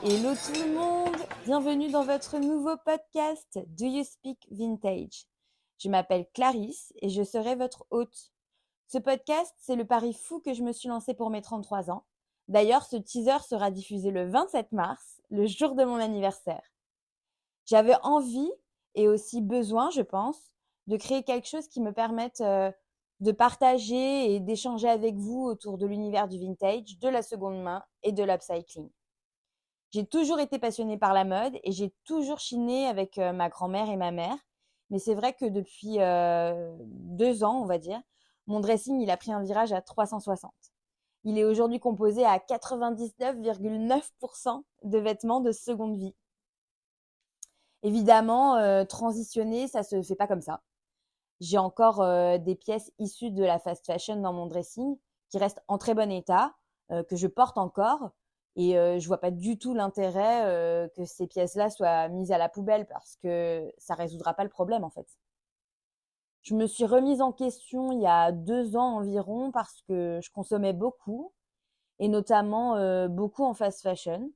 Hello tout le monde, bienvenue dans votre nouveau podcast Do You Speak Vintage? Je m'appelle Clarisse et je serai votre hôte. Ce podcast, c'est le pari fou que je me suis lancé pour mes 33 ans. D'ailleurs, ce teaser sera diffusé le 27 mars, le jour de mon anniversaire. J'avais envie et aussi besoin, je pense, de créer quelque chose qui me permette de partager et d'échanger avec vous autour de l'univers du vintage, de la seconde main et de l'upcycling. J'ai toujours été passionnée par la mode et j'ai toujours chiné avec ma grand-mère et ma mère. Mais c'est vrai que depuis 2 ans, on va dire, mon dressing, il a pris un virage à 360. Il est aujourd'hui composé à 99,9% de vêtements de seconde vie. Évidemment, transitionner, ça se fait pas comme ça. J'ai encore des pièces issues de la fast fashion dans mon dressing qui restent en très bon état, que je porte encore. Et je vois pas du tout l'intérêt que ces pièces-là soient mises à la poubelle parce que ça résoudra pas le problème en fait. Je me suis remise en question il y a 2 ans environ parce que je consommais beaucoup et notamment beaucoup en fast fashion.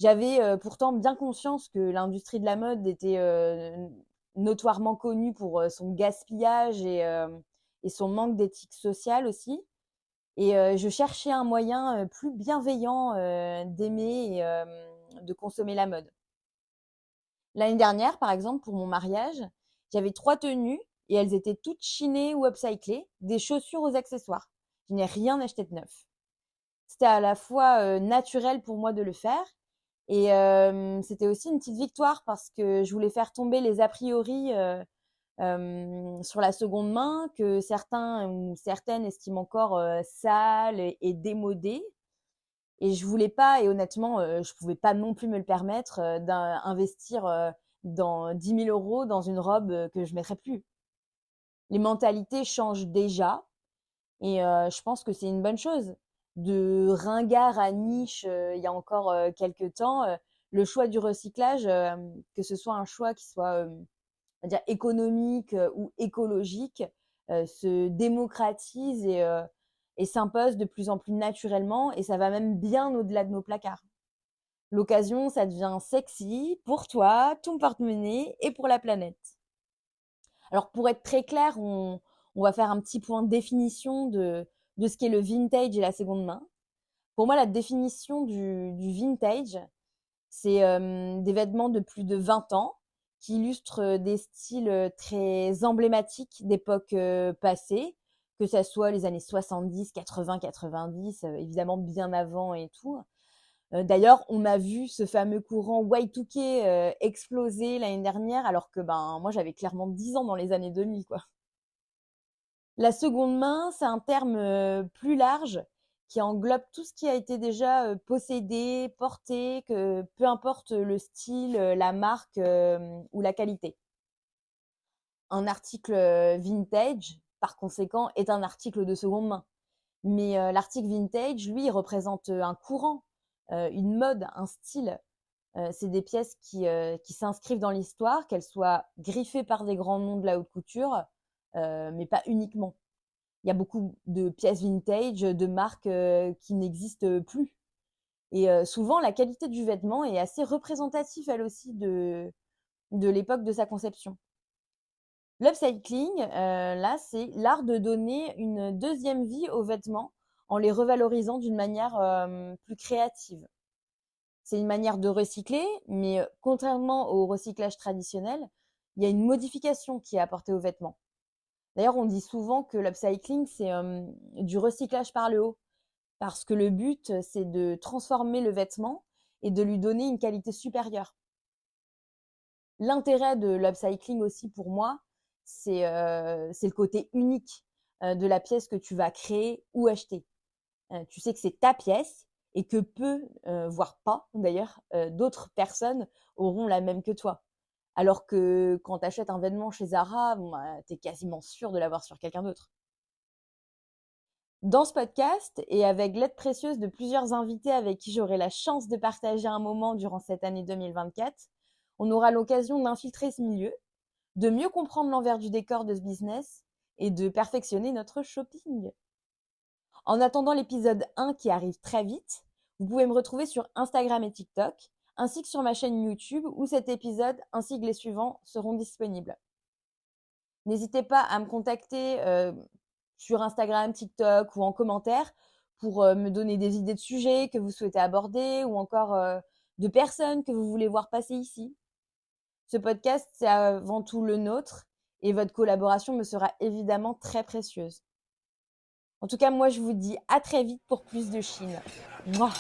J'avais pourtant bien conscience que l'industrie de la mode était notoirement connue pour son gaspillage et son manque d'éthique sociale aussi. Et je cherchais un moyen plus bienveillant d'aimer et de consommer la mode. L'année dernière, par exemple, pour mon mariage, j'avais 3 tenues et elles étaient toutes chinées ou upcyclées, des chaussures aux accessoires. Je n'ai rien acheté de neuf. C'était à la fois naturel pour moi de le faire et c'était aussi une petite victoire parce que je voulais faire tomber les a priori sur la seconde main que certains ou certaines estiment encore sales et démodées. Et je voulais pas, et honnêtement, je pouvais pas non plus me le permettre d'investir dans 10 000 euros dans une robe que je mettrais plus. Les mentalités changent déjà et je pense que c'est une bonne chose. De ringard à niche, il y a encore quelques temps, le choix du recyclage, que ce soit un choix qui soit on va dire économique ou écologique, se démocratise et s'impose de plus en plus naturellement et ça va même bien au-delà de nos placards. L'occasion, ça devient sexy pour toi, ton porte-monnaie et pour la planète. Alors pour être très clair, on va faire un petit point de définition de ce qu'est le vintage et la seconde main. Pour moi, la définition du vintage, c'est des vêtements de plus de 20 ans qui illustrent des styles très emblématiques d'époques passées, que ça soit les années 70, 80, 90, évidemment bien avant et tout. D'ailleurs, on a vu ce fameux courant Y2K exploser l'année dernière, alors que moi j'avais clairement 10 ans dans les années 2000, quoi. La seconde main, c'est un terme plus large qui englobe tout ce qui a été déjà possédé, porté, que peu importe le style, la marque ou la qualité. Un article vintage, par conséquent, est un article de seconde main. Mais l'article vintage, lui, il représente un courant, une mode, un style. C'est des pièces qui s'inscrivent dans l'histoire, qu'elles soient griffées par des grands noms de la haute couture, mais pas uniquement. Il y a beaucoup de pièces vintage, de marques qui n'existent plus. Et souvent, la qualité du vêtement est assez représentative, elle aussi, de l'époque de sa conception. L'upcycling, là, c'est l'art de donner une deuxième vie aux vêtements en les revalorisant d'une manière plus créative. C'est une manière de recycler, mais contrairement au recyclage traditionnel, il y a une modification qui est apportée aux vêtements. D'ailleurs, on dit souvent que l'upcycling, c'est du recyclage par le haut, parce que le but, c'est de transformer le vêtement et de lui donner une qualité supérieure. L'intérêt de l'upcycling aussi pour moi, c'est le côté unique de la pièce que tu vas créer ou acheter. Tu sais que c'est ta pièce et que peu, voire pas d'ailleurs, d'autres personnes auront la même que toi. Alors que quand tu achètes un vêtement chez Zara, tu es quasiment sûr de l'avoir sur quelqu'un d'autre. Dans ce podcast et avec l'aide précieuse de plusieurs invités avec qui j'aurai la chance de partager un moment durant cette année 2024, on aura l'occasion d'infiltrer ce milieu, de mieux comprendre l'envers du décor de ce business et de perfectionner notre shopping. En attendant l'épisode 1 qui arrive très vite, Vous pouvez me retrouver sur Instagram et TikTok, ainsi que sur ma chaîne YouTube où cet épisode ainsi que les suivants seront disponibles. N'hésitez pas à me contacter sur Instagram, TikTok ou en commentaire pour me donner des idées de sujets que vous souhaitez aborder ou encore de personnes que vous voulez voir passer ici. Ce podcast, c'est avant tout le nôtre et votre collaboration me sera évidemment très précieuse. En tout cas, moi, je vous dis à très vite pour plus de Chine. Mouah.